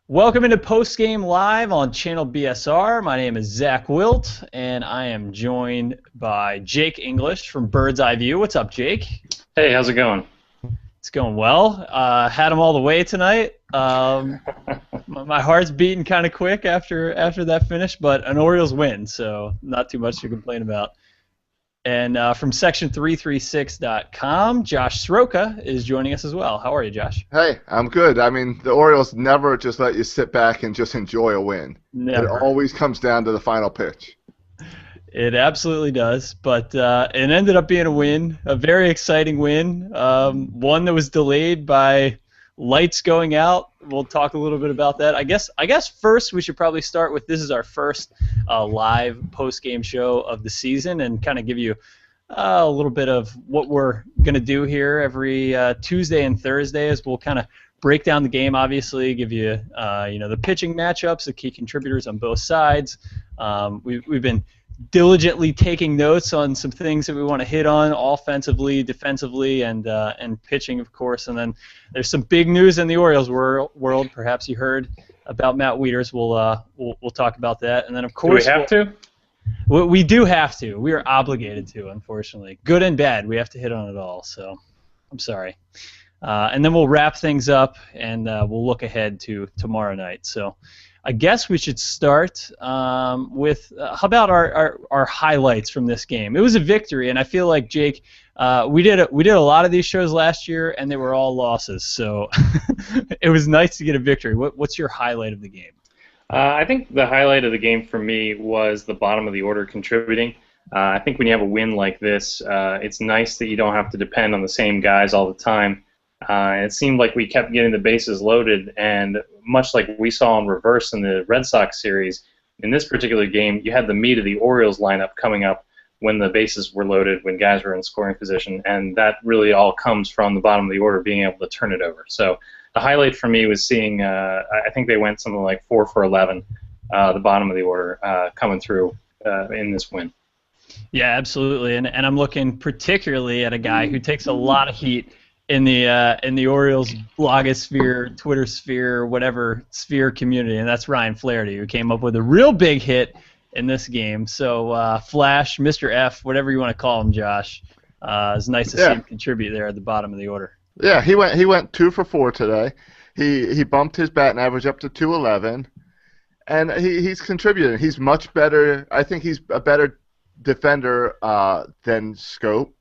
Welcome into Postgame Live on Channel BSR. My name is Zach Wilt, and I am joined by Jake English from Bird's Eye View. What's up, Jake? Hey, how's it going? It's going well. Had them all the way tonight. My heart's beating kind of quick after that finish, but an Orioles win, so not too much to complain about. And from section336.com, Josh Sroka is joining us as well. How are you, Josh? Hey, I'm good. I mean, the Orioles never just let you sit back and just enjoy a win. Never. It always comes down to the final pitch. It absolutely does, but it ended up being a win, a very exciting win, one that was delayed by lights going out. We'll talk a little bit about that. I guess first we should probably start with this is our first live post-game show of the season and kind of give you a little bit of what we're going to do here every Tuesday and Thursday as we'll kind of break down the game, obviously, give you the pitching matchups, the key contributors on both sides. We've been diligently taking notes on some things that we want to hit on offensively, defensively, and pitching, of course. And then there's some big news in the Orioles world. Perhaps you heard about Matt Wieters. We'll talk about that. And then, of course, do we have to? We do have to. We are obligated to, unfortunately. Good and bad. We have to hit on it all. So I'm sorry. And then we'll wrap things up, and we'll look ahead to tomorrow night. So I guess we should start with how about our highlights from this game. It was a victory, and I feel like, Jake, we did a lot of these shows last year, and they were all losses. So it was nice to get a victory. What's your highlight of the game? I think the highlight of the game for me was the bottom of the order contributing. I think when you have a win like this, it's nice that you don't have to depend on the same guys all the time. It seemed like we kept getting the bases loaded, and much like we saw in reverse in the Red Sox series, in this particular game, you had the meat of the Orioles lineup coming up when the bases were loaded, when guys were in scoring position, and that really all comes from the bottom of the order being able to turn it over. So the highlight for me was seeing, I think they went something like 4 for 11, the bottom of the order coming through in this win. Yeah, absolutely, and I'm looking particularly at a guy who takes a lot of heat in the Orioles blogosphere, Twitter sphere, whatever sphere community, and that's Ryan Flaherty, who came up with a real big hit in this game. So Flash, Mr. F, whatever you want to call him, Josh, it's nice to see him contribute there at the bottom of the order. Yeah, he went 2 for 4 today. He bumped his batting average up to 211, and he's contributing. He's much better. I think he's a better defender than Scope.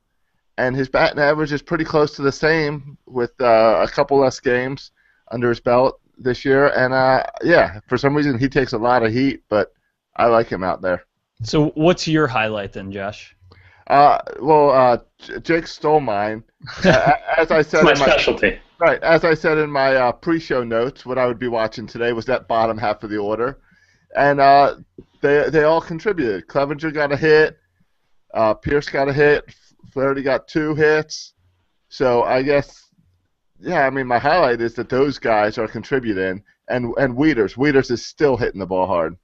And his batting average is pretty close to the same with a couple less games under his belt this year. And, for some reason he takes a lot of heat, but I like him out there. So what's your highlight then, Josh? Jake stole mine. As I said, It's my specialty. Right, as I said in my pre-show notes, what I would be watching today was that bottom half of the order. And they all contributed. Clevenger got a hit. Pierce got a hit. Flaherty got 2 hits, so I guess, my highlight is that those guys are contributing, and Wieters is still hitting the ball hard.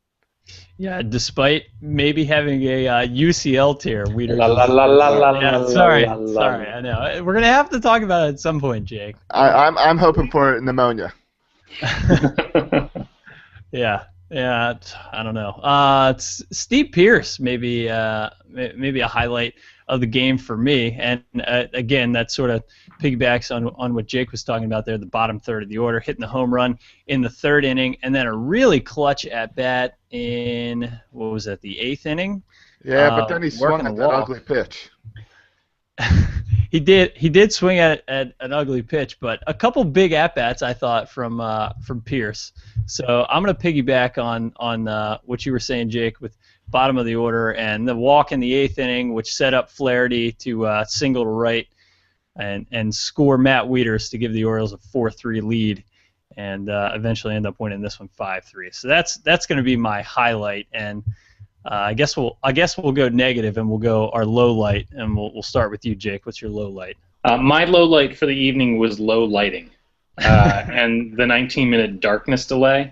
Yeah, despite maybe having a UCL tear, Wieters. Sorry, I know. We're gonna have to talk about it at some point, Jake. I'm hoping for pneumonia. Yeah, I don't know. Steve Pierce, maybe a highlight of the game for me, and again, that sort of piggybacks on what Jake was talking about there, the bottom third of the order, hitting the home run in the 3rd inning, and then a really clutch at-bat in, what was that, the 8th inning? Yeah, but then he swung at that ugly pitch. He did swing at an ugly pitch, but a couple big at-bats, I thought, from Pierce. So I'm going to piggyback on what you were saying, Jake, with bottom of the order, and the walk in the 8th inning, which set up Flaherty to single to right and score Matt Wieters to give the Orioles a 4-3 lead, and eventually end up winning this one 5-3. So that's going to be my highlight, and I guess we'll go negative, and we'll go our low light, and we'll start with you, Jake. What's your low light? My low light for the evening was low lighting, and the 19-minute darkness delay.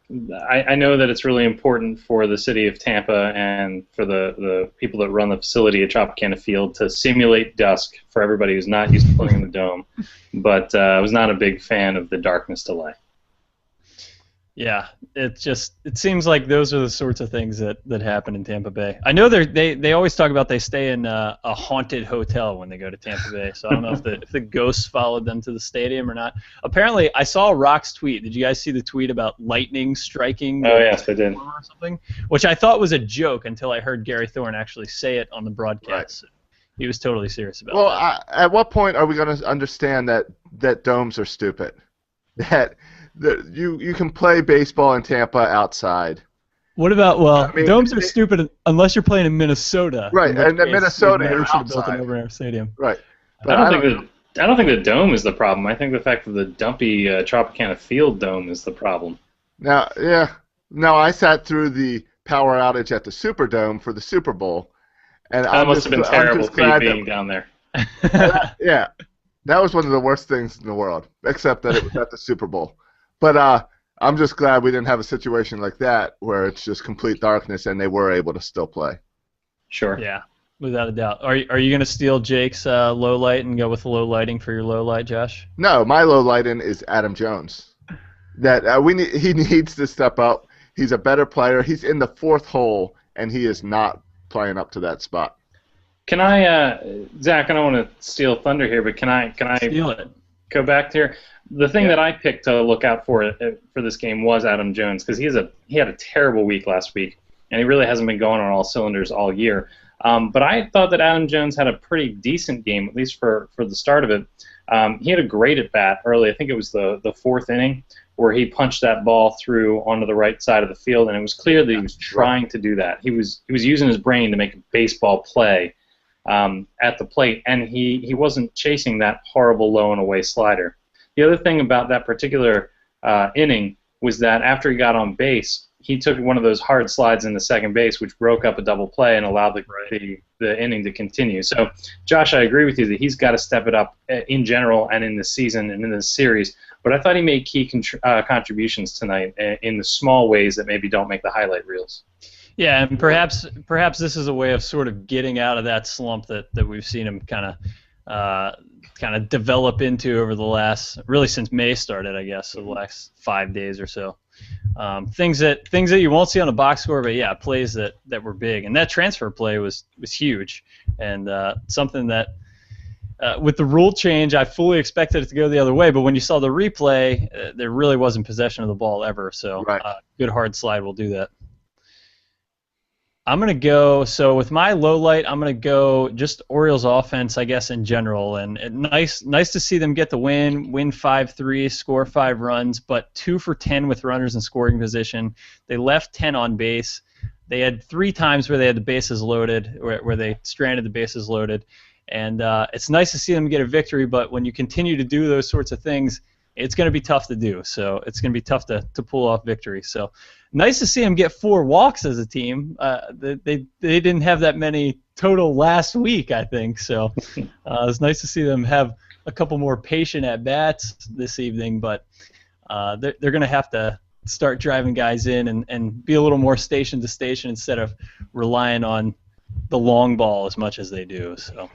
I know that it's really important for the city of Tampa and for the people that run the facility at Tropicana Field to simulate dusk for everybody who's not used to playing in the Dome, but I was not a big fan of the darkness delay. Yeah, it seems like those are the sorts of things that happen in Tampa Bay. I know they always talk about they stay in a haunted hotel when they go to Tampa Bay. So I don't know if the ghosts followed them to the stadium or not. Apparently, I saw Rock's tweet. Did you guys see the tweet about lightning striking Oh, the yes, I did. or something? Which I thought was a joke until I heard Gary Thorne actually say it on the broadcast. Right. He was totally serious about Well, that. at what point are we going to understand that domes are stupid? That you can play baseball in Tampa outside. What about, well, I mean, domes are stupid unless you're playing in Minnesota. Right, in which and case Minnesota they never is should have built an outside. open-air stadium. Right. I But don't think the dome is the problem. I think the fact that the dumpy Tropicana Field dome is the problem. Now, yeah. No, I sat through the power outage at the Superdome for the Super Bowl, and That must have been terrible for you glad being down there. yeah, that was one of the worst things in the world, except that it was at the Super Bowl. But I'm just glad we didn't have a situation like that where it's just complete darkness and they were able to still play. Sure. Yeah, without a doubt. Are you going to steal Jake's low light and go with low lighting for your low light, Josh? No, my low lighting is Adam Jones. That he needs to step up. He's a better player. He's in the fourth hole, and he is not playing up to that spot. Can I, Zach? I don't want to steal thunder here, but can I Steal it. go back to here? The thing that I picked to look out for this game was Adam Jones, because he had a terrible week last week, and he really hasn't been going on all cylinders all year. But I thought that Adam Jones had a pretty decent game, at least for the start of it. He had a great at bat early. I think it was the fourth inning where he punched that ball through onto the right side of the field, and it was clear that he was trying to do that. He was using his brain to make a baseball play at the plate, and he wasn't chasing that horrible low and away slider. The other thing about that particular inning was that after he got on base, he took one of those hard slides into second base, which broke up a double play and allowed the inning to continue. So, Josh, I agree with you that he's got to step it up in general and in the season and in the series. But I thought he made key contributions tonight in the small ways that maybe don't make the highlight reels. Yeah, and perhaps this is a way of sort of getting out of that slump that we've seen him kind of develop into over the last, really since May started, I guess, so the last 5 days or so. Things that you won't see on a box score, but yeah, plays that were big, and that transfer play was huge, and something that with the rule change, I fully expected it to go the other way, but when you saw the replay, there really wasn't possession of the ball ever, so good hard slide will do that. I'm going to go, so with my low light, I'm going to go just Orioles offense, I guess, in general. And nice to see them get the win 5-3, score 5 runs, but 2 for 10 with runners in scoring position. They left 10 on base. They had 3 times where they had the bases loaded, where they stranded the bases loaded. And it's nice to see them get a victory, but when you continue to do those sorts of things, it's going to be tough to do. So it's going to be tough to pull off victory. So nice to see them get 4 walks as a team. They didn't have that many total last week, I think. So it's nice to see them have a couple more patient at-bats this evening. But they're going to have to start driving guys in and be a little more station to station instead of relying on the long ball as much as they do. So.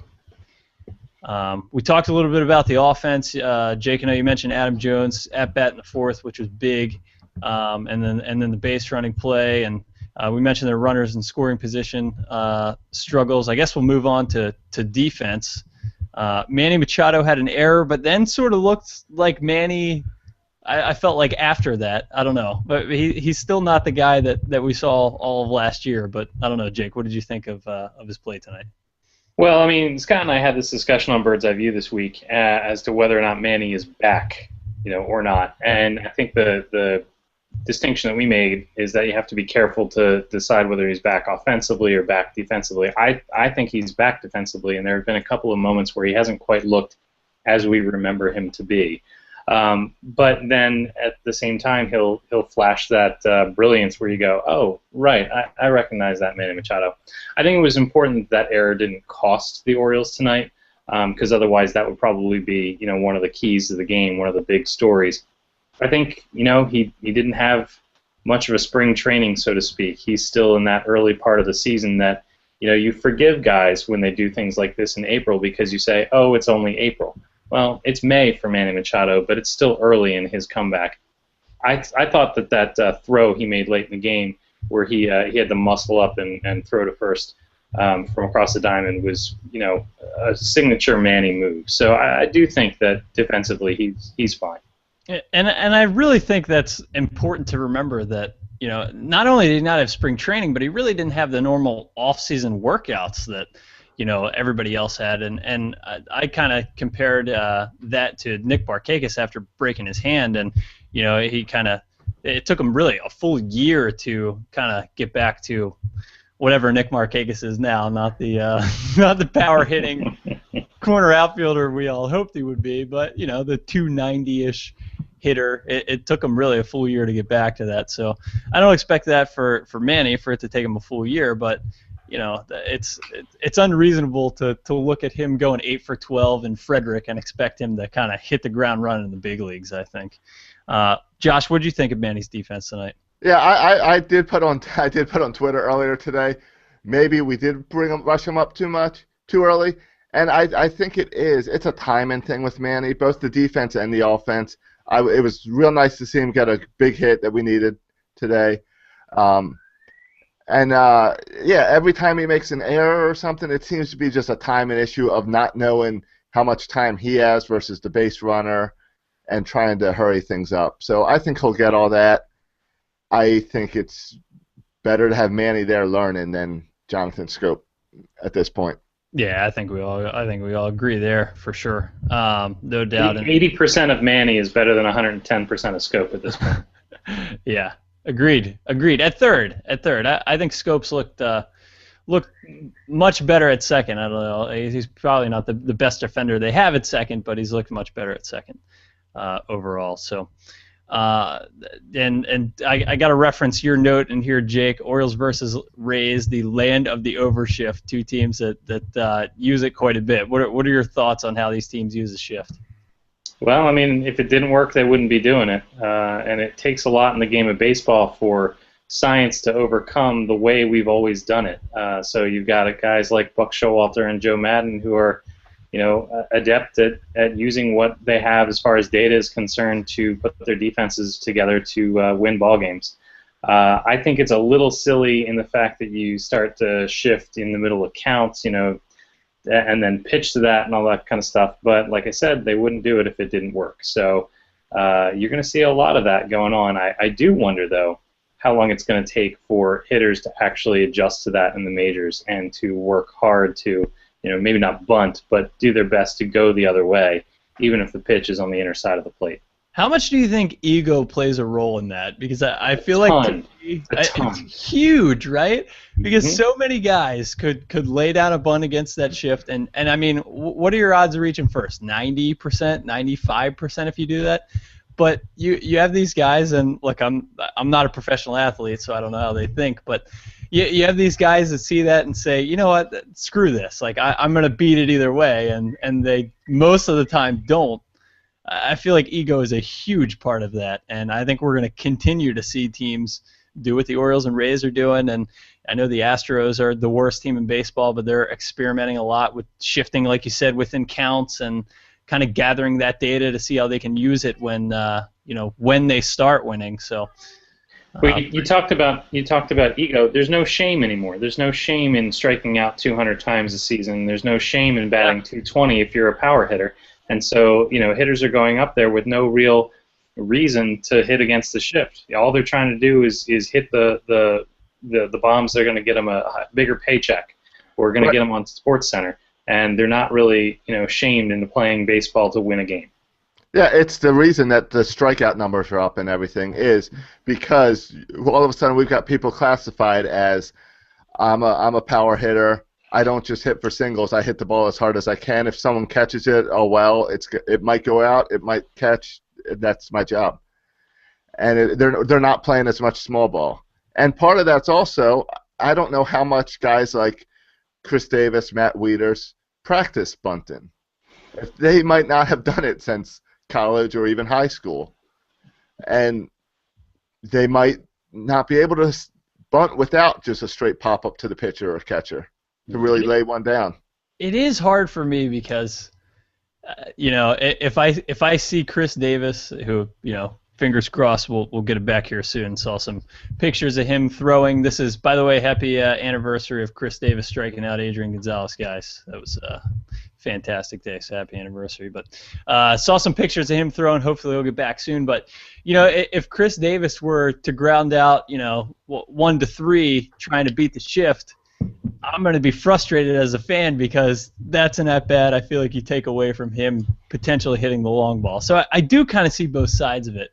We talked a little bit about the offense. Jake, I know you mentioned Adam Jones at bat in the 4th, which was big, and then the base running play, and we mentioned their runners in scoring position struggles. I guess we'll move on to defense. Manny Machado had an error, but then sort of looked like Manny. I felt like after that, I don't know, but he's still not the guy that we saw all of last year. But I don't know, Jake, what did you think of his play tonight? Well, I mean, Scott and I had this discussion on Bird's Eye View this week as to whether or not Manny is back, or not. And I think the distinction that we made is that you have to be careful to decide whether he's back offensively or back defensively. I think he's back defensively, and there have been a couple of moments where he hasn't quite looked as we remember him to be. But then at the same time, he'll flash that brilliance where you go, oh, right, I recognize that Manny Machado. I think it was important that error didn't cost the Orioles tonight, because otherwise that would probably be one of the keys to the game, one of the big stories. I think he didn't have much of a spring training, so to speak. He's still in that early part of the season that you forgive guys when they do things like this in April because you say, oh, it's only April. Well, it's May for Manny Machado, but it's still early in his comeback. I thought that throw he made late in the game, where he had to muscle up and throw to first from across the diamond, was a signature Manny move. So I do think that defensively he's fine. And I really think that's important to remember that, not only did he not have spring training, but he really didn't have the normal off-season workouts that, everybody else had. And I kind of compared that to Nick Barkakis after breaking his hand. And, it took him really a full year to kind of get back to whatever Nick Markakis is now, not the not the power hitting corner outfielder we all hoped he would be, but the 290-ish hitter. It took him really a full year to get back to that. So I don't expect that for Manny, for it to take him a full year, but it's unreasonable to look at him going 8 for 12 in Frederick and expect him to kind of hit the ground running in the big leagues, I think. Josh, what did you think of Manny's defense tonight? Yeah, I did put on Twitter earlier today. Maybe we did rush him up too early, and I think it's a timing thing with Manny, both the defense and the offense. It was real nice to see him get a big hit that we needed today, every time he makes an error or something, it seems to be just a timing issue of not knowing how much time he has versus the base runner, and trying to hurry things up. So I think he'll get all that. I think it's better to have Manny there learning than Jonathan Scope at this point. Yeah, I think we all agree there for sure. No doubt. 80% of Manny is better than 110% of Scope at this point. Yeah, agreed. At third, I think Scopes looked much better at second. I don't know. He's probably not the best defender they have at second, but he's looked much better at second overall. So. And I got to reference your note in here, Jake. Orioles versus Rays, the land of the overshift. Two teams that use it quite a bit. What are your thoughts on how these teams use the shift? Well, I mean, if it didn't work, they wouldn't be doing it. And it takes a lot in the game of baseball for science to overcome the way we've always done it. So you've got guys like Buck Showalter and Joe Madden who are adept at using what they have as far as data is concerned to put their defenses together to win ball games. I think it's a little silly in the fact that you start to shift in the middle of counts, and then pitch to that and all that kind of stuff. But like I said, they wouldn't do it if it didn't work. So you're going to see a lot of that going on. I do wonder, though, how long it's going to take for hitters to actually adjust to that in the majors and to work hard to maybe not bunt, but do their best to go the other way, even if the pitch is on the inner side of the plate. How much do you think ego plays a role in that? Because I feel like to me, it's huge, right? Because so many guys could lay down a bunt against that shift, and I mean, what are your odds of reaching first? 90%, 95% if you do that? But you have these guys, and look, I'm not a professional athlete, so I don't know how they think, but you have these guys that see that and say, you know what, screw this. Like I'm going to beat it either way, and they most of the time don't. I feel like ego is a huge part of that, and I think we're going to continue to see teams do what the Orioles and Rays are doing. And I know the Astros are the worst team in baseball, but they're experimenting a lot with shifting, like you said, within counts and kind of gathering that data to see how they can use it when when they start winning. So. Well, you talked about ego. There's no shame anymore. There's no shame in striking out 200 times a season. There's no shame in batting 220 if you're a power hitter. And so, hitters are going up there with no real reason to hit against the shift. All they're trying to do is hit the bombs. They're going to get them a bigger paycheck, or going to get them on Sports Center. And they're not really, shamed into playing baseball to win a game. Yeah, it's the reason that the strikeout numbers are up and everything is because all of a sudden we've got people classified as I'm a power hitter. I don't just hit for singles. I hit the ball as hard as I can. If someone catches it, oh well, it might go out, it might catch. That's my job. And they're not playing as much small ball. And part of that's also I don't know how much guys like Chris Davis, Matt Wieters practice bunting. They might not have done it since college or even high school, and they might not be able to bunt without just a straight pop up to the pitcher or catcher to really lay one down. It is hard for me because if I see Chris Davis, who fingers crossed we'll get it back here soon. Saw some pictures of him throwing. This is, by the way, happy anniversary of Chris Davis striking out Adrian Gonzalez, guys. That was a fantastic day, so happy anniversary. But saw some pictures of him throwing. Hopefully he'll get back soon. But, if Chris Davis were to ground out, 1 to 3 trying to beat the shift, I'm going to be frustrated as a fan because that's an at-bat I feel like you take away from him potentially hitting the long ball. So I do kind of see both sides of it.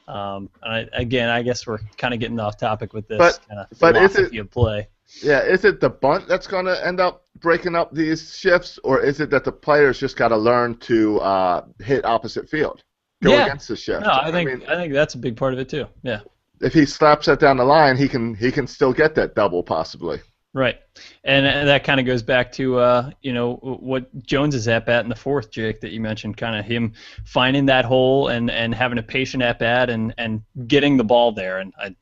I guess we're kind of getting off topic with this kind of philosophy of play. Yeah, is it the bunt that's going to end up breaking up these shifts, or is it that the players just got to learn to hit opposite field, go against the shift? No, I think that's a big part of it too. Yeah. If he slaps that down the line, he can still get that double possibly. Right, and that kind of goes back to what Jones's at bat in the fourth, Jake, that you mentioned, kind of him finding that hole and having a patient at bat and getting the ball there. And I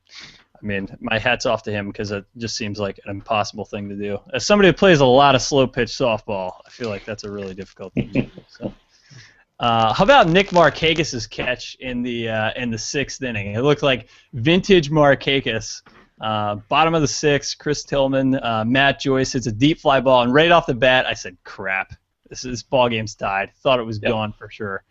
mean, my hat's off to him because it just seems like an impossible thing to do. As somebody who plays a lot of slow pitch softball, I feel like that's a really difficult thing to do. So. How about Nick Markakis' catch in the sixth inning? It looked like vintage Markakis. Bottom of the sixth, Chris Tillman, Matt Joyce hits a deep fly ball, and right off the bat, I said, "Crap, this ball game's tied." Thought it was gone for sure.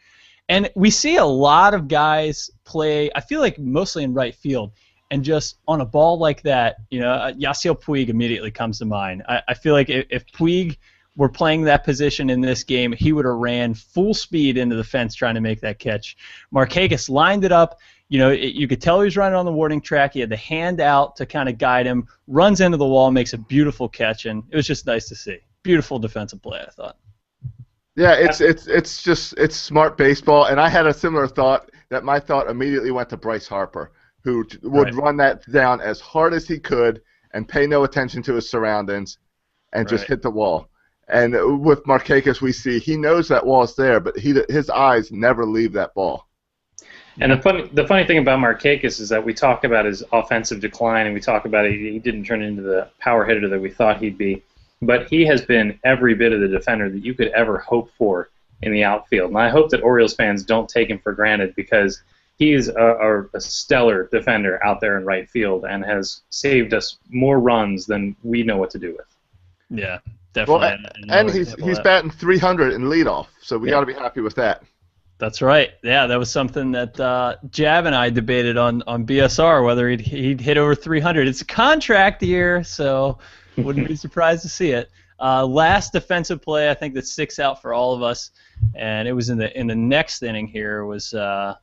And we see a lot of guys play. I feel like mostly in right field, and just on a ball like that, Yasiel Puig immediately comes to mind. I feel like if Puig were playing that position in this game, he would have ran full speed into the fence trying to make that catch. Markakis lined it up. You could tell he was running on the warning track. He had the hand out to kind of guide him, runs into the wall, makes a beautiful catch, and it was just nice to see. Beautiful defensive play, I thought. Yeah, it's smart baseball, and I had a similar thought. That my thought immediately went to Bryce Harper, who would run that down as hard as he could and pay no attention to his surroundings and just hit the wall. And with Markakis, we see he knows that wall's there, but his eyes never leave that ball. And the funny thing about Markakis is that we talk about his offensive decline, and we talk about he didn't turn into the power hitter that we thought he'd be. But he has been every bit of the defender that you could ever hope for in the outfield. And I hope that Orioles fans don't take him for granted, because he is a stellar defender out there in right field and has saved us more runs than we know what to do with. Yeah, definitely. Well, and he's batting 300 in leadoff, so we got to be happy with that. That's right. Yeah, that was something that Jav and I debated on BSR, whether he'd hit over 300. It's a contract year, so wouldn't be surprised to see it. Last defensive play, I think, that sticks out for all of us, and it was in the next inning here. Was this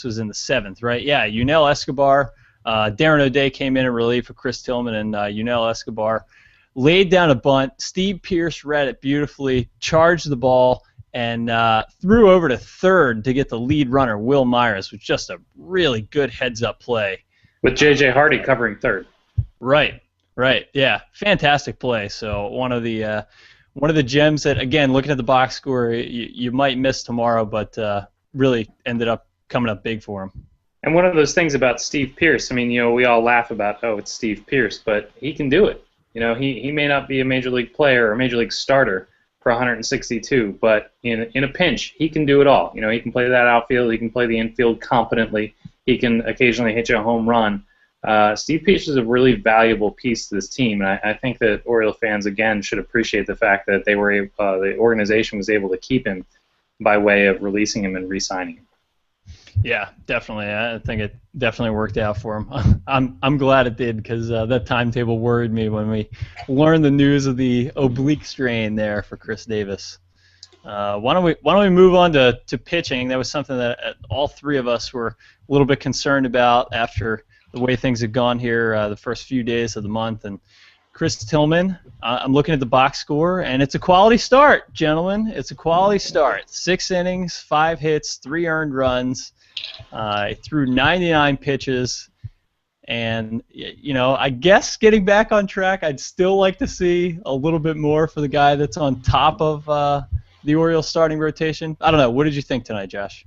was in the seventh, right? Yeah, Yunel Escobar. Darren O'Day came in relief of Chris Tillman, and Yunel Escobar laid down a bunt. Steve Pearce read it beautifully, charged the ball, and threw over to third to get the lead runner, Will Myers, which was just a really good heads-up play. With J.J. Hardy covering third. Right, yeah, fantastic play. So one of the gems that, again, looking at the box score, you might miss tomorrow, but really ended up coming up big for him. And one of those things about Steve Pearce, I mean, we all laugh about, it's Steve Pearce, but he can do it. He may not be a major league player or a major league starter for 162, but in a pinch, he can do it all. He can play that outfield, he can play the infield competently, he can occasionally hit you a home run. Steve Pearce is a really valuable piece to this team, and I think that Oriole fans, again, should appreciate the fact that the organization was able to keep him by way of releasing him and re-signing him. Yeah, definitely. I think it definitely worked out for him. I'm glad it did, because that timetable worried me when we learned the news of the oblique strain there for Chris Davis. Why don't we move on to pitching? That was something that all three of us were a little bit concerned about after the way things had gone here the first few days of the month. And Chris Tillman, I'm looking at the box score, and it's a quality start, gentlemen. It's a quality start. 6 innings, 5 hits, 3 earned runs. He threw 99 pitches, and I guess getting back on track, I'd still like to see a little bit more for the guy that's on top of the Orioles starting rotation. I don't know. What did you think tonight, Josh?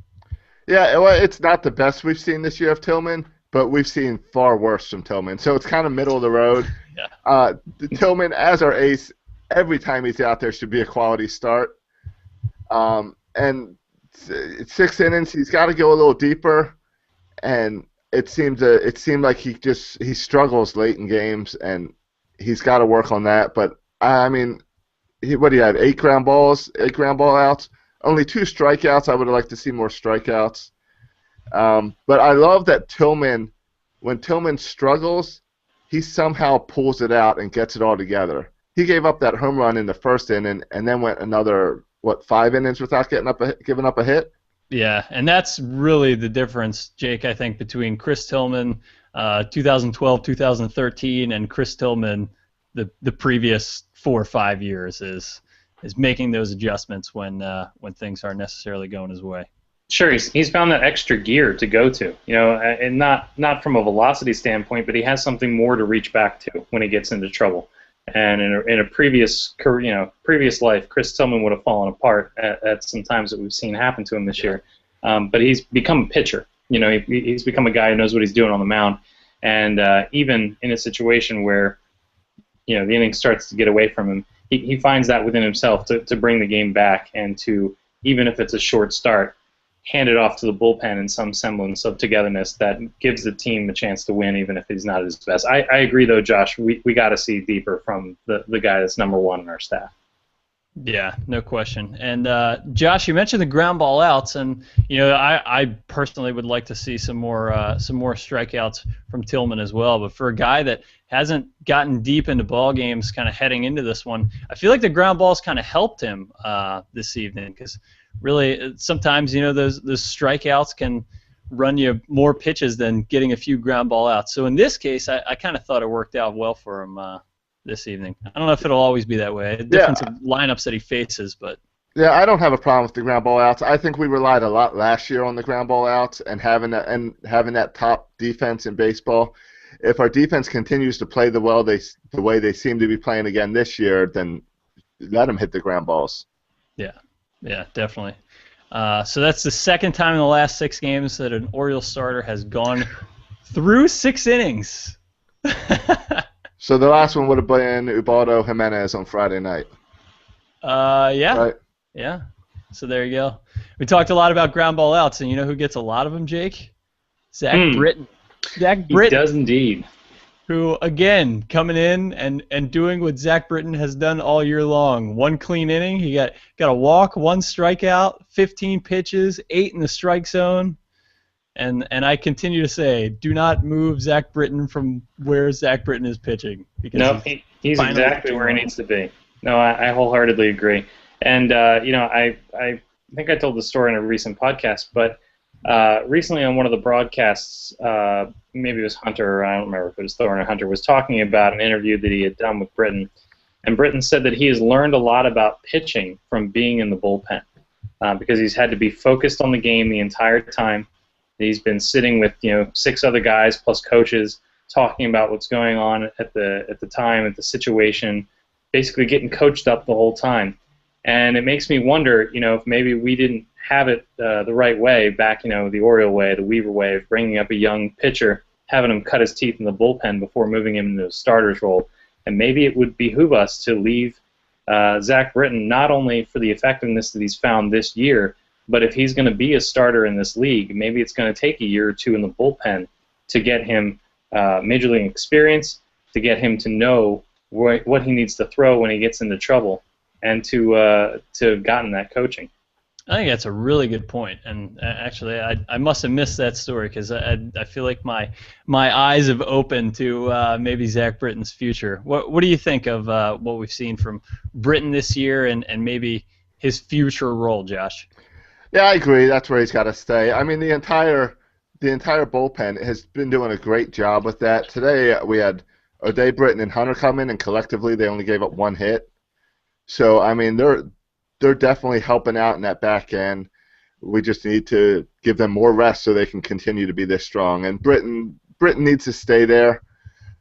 Yeah, well, it's not the best we've seen this year of Tillman, but we've seen far worse from Tillman. So it's kind of middle of the road. Yeah. Tillman, as our ace, every time he's out there should be a quality start. And it's 6 innings. He's got to go a little deeper, and it seemed like he struggles late in games, and he's got to work on that. But I mean, what do you have? 8 ground ball outs, only 2 strikeouts. I would have liked to see more strikeouts. But I love that Tillman, when Tillman struggles, he somehow pulls it out and gets it all together. He gave up that home run in the first inning and then went another, 5 innings without giving up a hit? Yeah, and that's really the difference, Jake, I think, between Chris Tillman 2012, 2013, and Chris Tillman the previous 4 or 5 years is making those adjustments when things aren't necessarily going his way. Sure, he's found that extra gear to go to, and not from a velocity standpoint, but he has something more to reach back to when he gets into trouble. And in a previous career, previous life, Chris Tillman would have fallen apart at some times that we've seen happen to him this year. But he's become a pitcher. He's become a guy who knows what he's doing on the mound. And even in a situation where the inning starts to get away from him, he finds that within himself to bring the game back and to, even if it's a short start, hand it off to the bullpen in some semblance of togetherness that gives the team a chance to win, even if he's not at his best. I agree, though, Josh. We got to see deeper from the guy that's number 1 in our staff. Yeah, no question. And Josh, you mentioned the ground ball outs, and I personally would like to see some more strikeouts from Tillman as well. But for a guy that hasn't gotten deep into ball games, kind of heading into this one, I feel like the ground balls kind of helped him this evening, because really sometimes those strikeouts can run you more pitches than getting a few ground ball outs. So in this case, I kind of thought it worked out well for him this evening. I don't know if it'll always be that way. Defensive lineups that he faces, but yeah, I don't have a problem with the ground ball outs. I think we relied a lot last year on the ground ball outs and having that top defense in baseball. If our defense continues to play the way they seem to be playing again this year, then let them hit the ground balls. Yeah, definitely. So that's the second time in the last 6 games that an Orioles starter has gone through 6 innings. So the last one would have been Ubaldo Jimenez on Friday night. Yeah. Right? Yeah. So there you go. We talked a lot about ground ball outs, and you know who gets a lot of them, Jake? Zach Britton. Zach Britton. He does indeed. Who, again, coming in and doing what Zach Britton has done all year long. 1 clean inning. He got a walk, 1 strikeout, 15 pitches, 8 in the strike zone. And I continue to say, do not move Zach Britton from where Zach Britton is pitching. No, he's exactly where he needs to be. No, I wholeheartedly agree. And, I think I told the story in a recent podcast, but recently on one of the broadcasts, maybe it was Hunter, or I don't remember if it was Thorne or Hunter, was talking about an interview that he had done with Britton. And Britton said that he has learned a lot about pitching from being in the bullpen because he's had to be focused on the game the entire time. He's been sitting with 6 other guys plus coaches talking about what's going on at the time, at the situation, basically getting coached up the whole time. And it makes me wonder, if maybe we didn't have it the right way back, the Oriole way, the Weaver way of bringing up a young pitcher, having him cut his teeth in the bullpen before moving him into the starter's role. And maybe it would behoove us to leave Zach Britton not only for the effectiveness that he's found this year, but if he's going to be a starter in this league, maybe it's going to take a year or 2 in the bullpen to get him major league experience, to get him to know what he needs to throw when he gets into trouble, and to have gotten that coaching. I think that's a really good point, and actually, I must have missed that story because I feel like my eyes have opened to maybe Zach Britton's future. What do you think of what we've seen from Britton this year and maybe his future role, Josh? Yeah, I agree. That's where he's got to stay. I mean, the entire bullpen has been doing a great job with that. Today we had O'Day, Britton, and Hunter come in, and collectively they only gave up 1 hit. So I mean, they're definitely helping out in that back end. We just need to give them more rest so they can continue to be this strong. And Britton needs to stay there.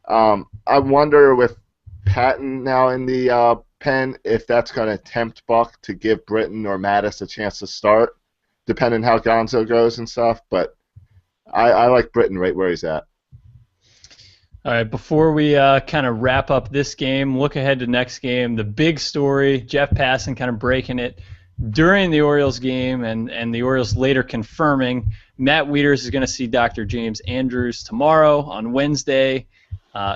I wonder with Patton now in the pen if that's going to tempt Buck to give Britton or Mattis a chance to start, depending how Gonzo goes and stuff. But I like Britton right where he's at. All right, before we kind of wrap up this game, look ahead to next game. The big story, Jeff Passan kind of breaking it during the Orioles game, and the Orioles later confirming Matt Wieters is going to see Dr. James Andrews tomorrow on Wednesday.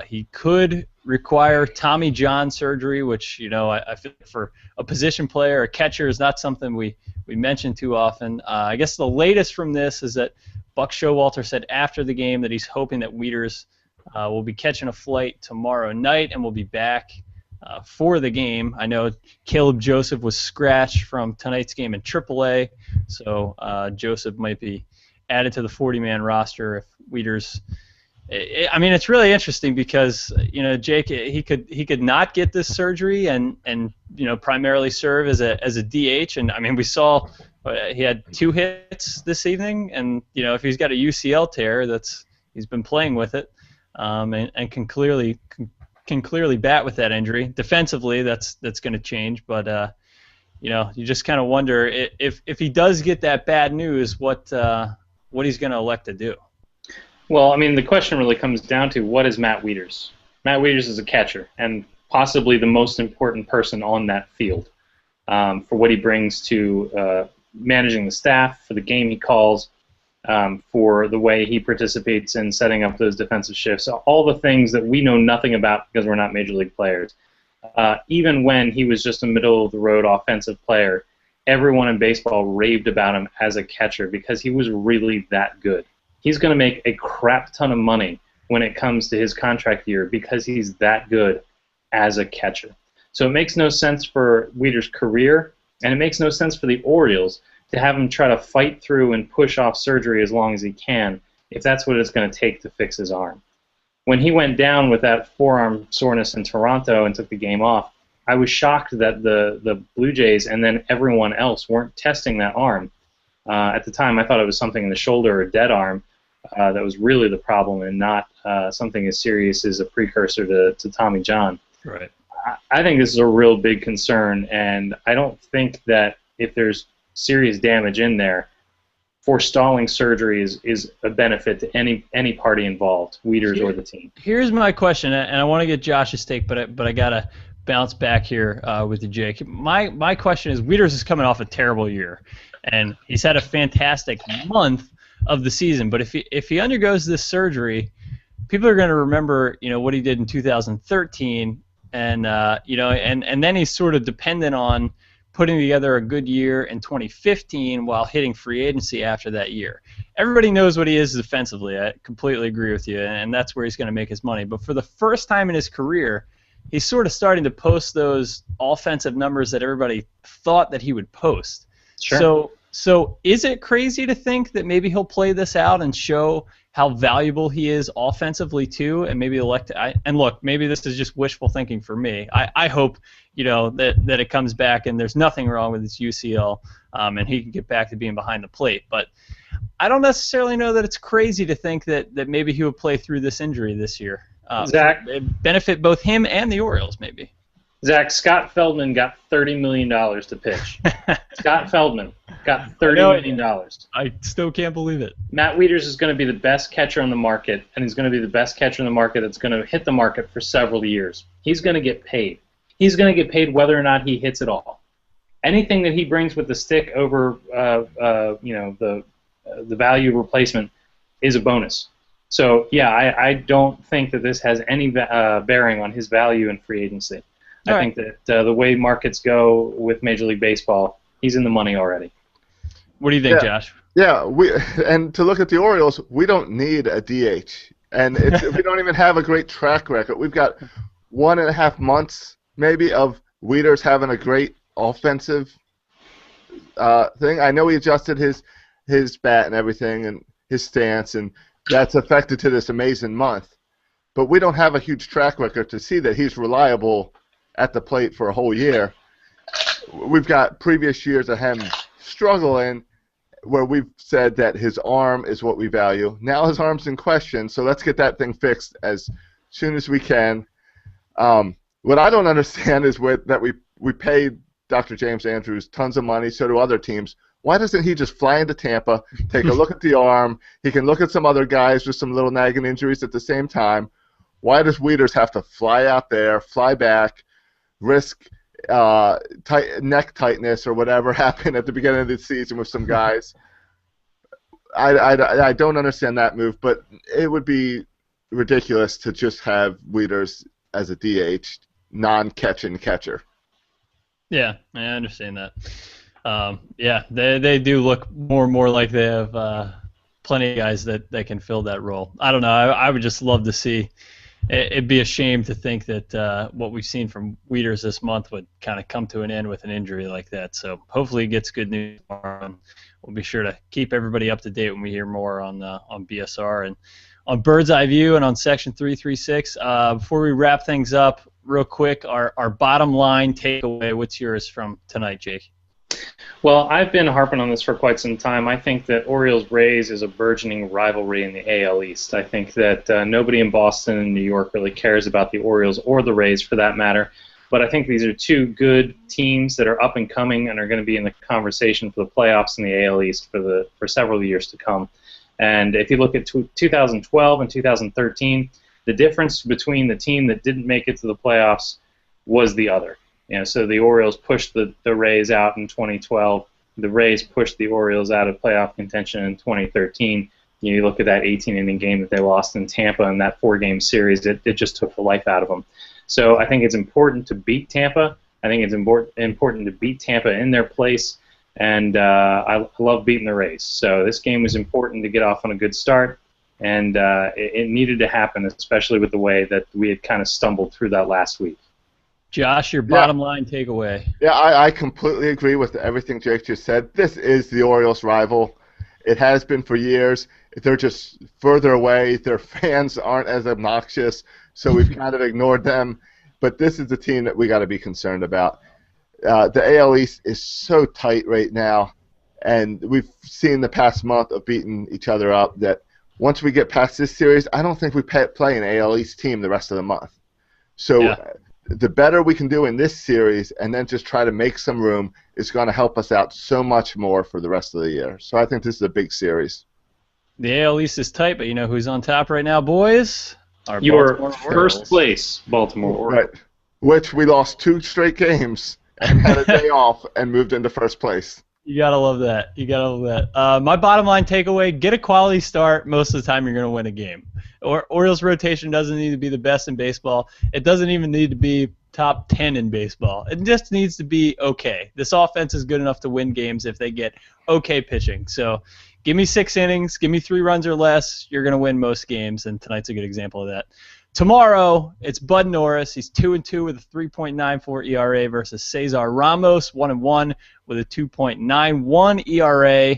He could require Tommy John surgery, which, I feel for a position player, a catcher, is not something we mention too often. I guess the latest from this is that Buck Showalter said after the game that he's hoping that Wieters will be catching a flight tomorrow night and will be back for the game. I know Caleb Joseph was scratched from tonight's game in AAA, so Joseph might be added to the 40-man roster if Wieters. I mean, it's really interesting because Jake, he could not get this surgery and primarily serve as a DH, and I mean we saw he had 2 hits this evening, and if he's got a UCL tear, he's been playing with it, and can clearly bat with that injury. Defensively, that's going to change, but you just kind of wonder if he does get that bad news, what he's going to elect to do. Well, I mean, the question really comes down to what is Matt Wieters? Matt Wieters is a catcher and possibly the most important person on that field for what he brings to managing the staff, for the game he calls, for the way he participates in setting up those defensive shifts, all the things that we know nothing about because we're not major league players. Even when he was just a middle-of-the-road offensive player, everyone in baseball raved about him as a catcher because he was really that good. He's going to make a crap ton of money when it comes to his contract year because he's that good as a catcher. So it makes no sense for Wieters' career, and it makes no sense for the Orioles to have him try to fight through and push off surgery as long as he can if that's what it's going to take to fix his arm. When he went down with that forearm soreness in Toronto and took the game off, I was shocked that the Blue Jays and then everyone else weren't testing that arm. At the time, I thought it was something in the shoulder or a dead arm. That was really the problem, and not something as serious as a precursor to Tommy John. Right. I think this is a real big concern, and I don't think that if there's serious damage in there, forestalling surgery is a benefit to any party involved, Wieters or the team. Here's my question, and I want to get Josh's take, but I gotta bounce back here with you, Jake. My question is, Wieters is coming off a terrible year, and he's had a fantastic month of the season, but if he undergoes this surgery, people are going to remember what he did in 2013, and and then he's sort of dependent on putting together a good year in 2015 while hitting free agency after that year. Everybody knows what he is defensively. I completely agree with you, and that's where he's going to make his money. But for the first time in his career, he's sort of starting to post those offensive numbers that everybody thought that he would post. Sure. So is it crazy to think that maybe he'll play this out and show how valuable he is offensively too, and maybe and look, maybe this is just wishful thinking for me. I hope that it comes back and there's nothing wrong with his UCL, and he can get back to being behind the plate. But I don't necessarily know that it's crazy to think that maybe he would play through this injury this year. Zach, benefit both him and the Orioles maybe. Zach, Scott Feldman got $30 million to pitch. Scott Feldman got $30 million. I still can't believe it. Matt Wieters is going to be the best catcher on the market, and he's going to be the best catcher in the market that's going to hit the market for several years. He's going to get paid. He's going to get paid whether or not he hits it all. Anything that he brings with the stick over the value replacement is a bonus. So, yeah, I don't think that this has any bearing on his value in free agency. I think that the way markets go with Major League Baseball, he's in the money already. What do you think, Josh? Yeah, and to look at the Orioles, we don't need a DH, and we don't even have a great track record. We've got 1.5 months maybe of Wieters having a great offensive thing. I know he adjusted his bat and everything and his stance, and that's affected to this amazing month. But we don't have a huge track record to see that he's reliable at the plate for a whole year. We've got previous years of him struggling where we've said that his arm is what we value. Now his arm's in question, so let's get that thing fixed as soon as we can. What I don't understand is that we paid Dr. James Andrews tons of money, so do other teams. Why doesn't he just fly into Tampa, take a look at the arm? He can look at some other guys with some little nagging injuries at the same time. Why does Wieters have to fly out there, fly back, risk neck tightness or whatever happened at the beginning of the season with some guys. I don't understand that move, but it would be ridiculous to just have Wieters as a DH, non-catching catcher. Yeah, I understand that. Yeah, they do look more and more like they have plenty of guys that can fill that role. I don't know. I would just love to see. It'd be a shame to think that what we've seen from Wieters this month would kind of come to an end with an injury like that. So hopefully he gets good news tomorrow, and we'll be sure to keep everybody up to date when we hear more on BSR and on Bird's Eye View and on Section 336. Before we wrap things up, real quick, our bottom line takeaway. What's yours from tonight, Jake? Well, I've been harping on this for quite some time. I think that Orioles-Rays is a burgeoning rivalry in the AL East. I think that nobody in Boston and New York really cares about the Orioles or the Rays for that matter. But I think these are two good teams that are up and coming and are going to be in the conversation for the playoffs in the AL East for several years to come. And if you look at 2012 and 2013, the difference between the team that didn't make it to the playoffs was the other. So the Orioles pushed the Rays out in 2012. The Rays pushed the Orioles out of playoff contention in 2013. You look at that 18-inning game that they lost in Tampa in that 4-game series. It just took the life out of them. So I think it's important to beat Tampa. I think it's important to beat Tampa in their place. And I love beating the Rays. So this game was important to get off on a good start. And it needed to happen, especially with the way that we had kind of stumbled through that last week. Josh, your bottom line takeaway. Yeah, I completely agree with everything Jake just said. This is the Orioles' rival. It has been for years. They're just further away. Their fans aren't as obnoxious, so we've kind of ignored them. But this is the team that we got to be concerned about. The AL East is so tight right now, and we've seen the past month of beating each other up that once we get past this series, I don't think we play an AL East team the rest of the month. So the better we can do in this series and then just try to make some room is going to help us out so much more for the rest of the year. So I think this is a big series. The AL East is tight, but you know who's on top right now, boys? Your first place, Baltimore Orioles. Right. Which we lost 2 straight games and had a day off and moved into first place. You gotta love that. You gotta love that. My bottom line takeaway: get a quality start. Most of the time, you're gonna win a game. Orioles rotation doesn't need to be the best in baseball. It doesn't even need to be top 10 in baseball. It just needs to be okay. This offense is good enough to win games if they get okay pitching. So, give me 6 innings, give me 3 runs or less. You're gonna win most games, and tonight's a good example of that. Tomorrow, it's Bud Norris. He's 2-2 with a 3.94 ERA versus Cesar Ramos, 1-1 with a 2.91 ERA.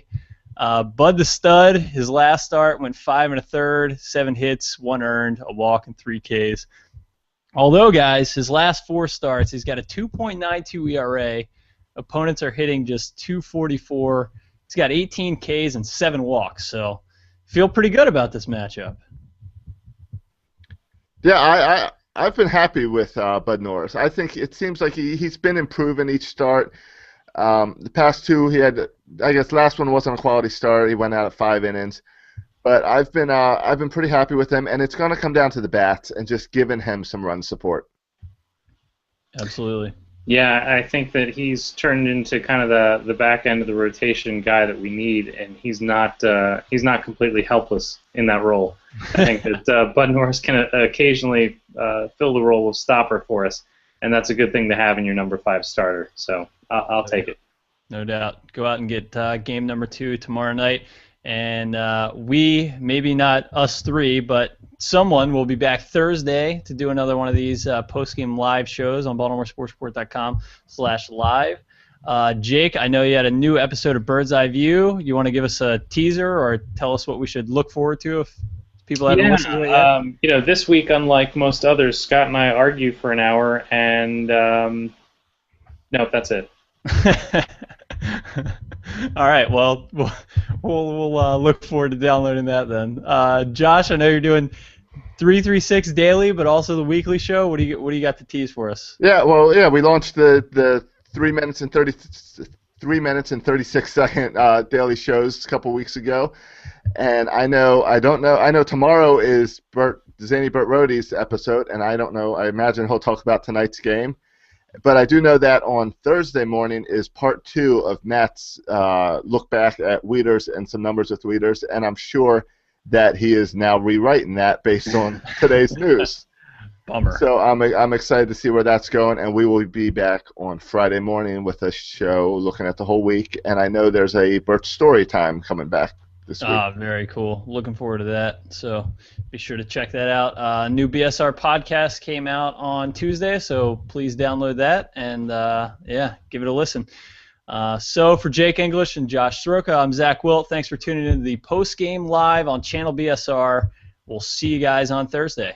Bud the stud, his last start went 5 1/3, 7 hits, 1 earned, a walk, and 3 Ks. Although, guys, his last 4 starts, he's got a 2.92 ERA. Opponents are hitting just 244. He's got 18 Ks and 7 walks. So, feel pretty good about this matchup. Yeah, I've been happy with Bud Norris. I think it seems like he's been improving each start. The past 2 he had, I guess, last one wasn't a quality start. He went out at 5 innings, but I've been pretty happy with him, and it's going to come down to the bats and just giving him some run support. Absolutely. Yeah, I think that he's turned into kind of the back end of the rotation guy that we need, and he's not completely helpless in that role. I think that Bud Norris can occasionally fill the role of stopper for us, and that's a good thing to have in your number 5 starter. So I'll take it. No doubt. Go out and get game number 2 tomorrow night, and we, maybe not us 3, but someone will be back Thursday to do another one of these post-game live shows on BaltimoreSportsReport.com/live. Jake, I know you had a new episode of Bird's Eye View. You want to give us a teaser or tell us what we should look forward to if people haven't listened to it yet? This week, unlike most others, Scott and I argue for an hour, and no, that's it. All right, well, we'll look forward to downloading that then. Josh, I know you're doing 336 daily, but also the weekly show. What do you got to tease for us? Yeah, we launched the 3 minutes and 36 second daily shows a couple weeks ago, and I know tomorrow is Zany Burt Rody's episode, and I don't know. I imagine he'll talk about tonight's game. But I do know that on Thursday morning is part 2 of Matt's look back at Weeders and some numbers with Weeders, and I'm sure that he is now rewriting that based on today's news. Bummer. So I'm excited to see where that's going, and we will be back on Friday morning with a show looking at the whole week. And I know there's a Birch Story Time coming back this week. Very cool. Looking forward to that. So be sure to check that out. New BSR podcast came out on Tuesday, so please download that and give it a listen. So for Jake English and Josh Soroka, I'm Zach Wilt. Thanks for tuning in to the Postgame Live on Channel BSR. We'll see you guys on Thursday.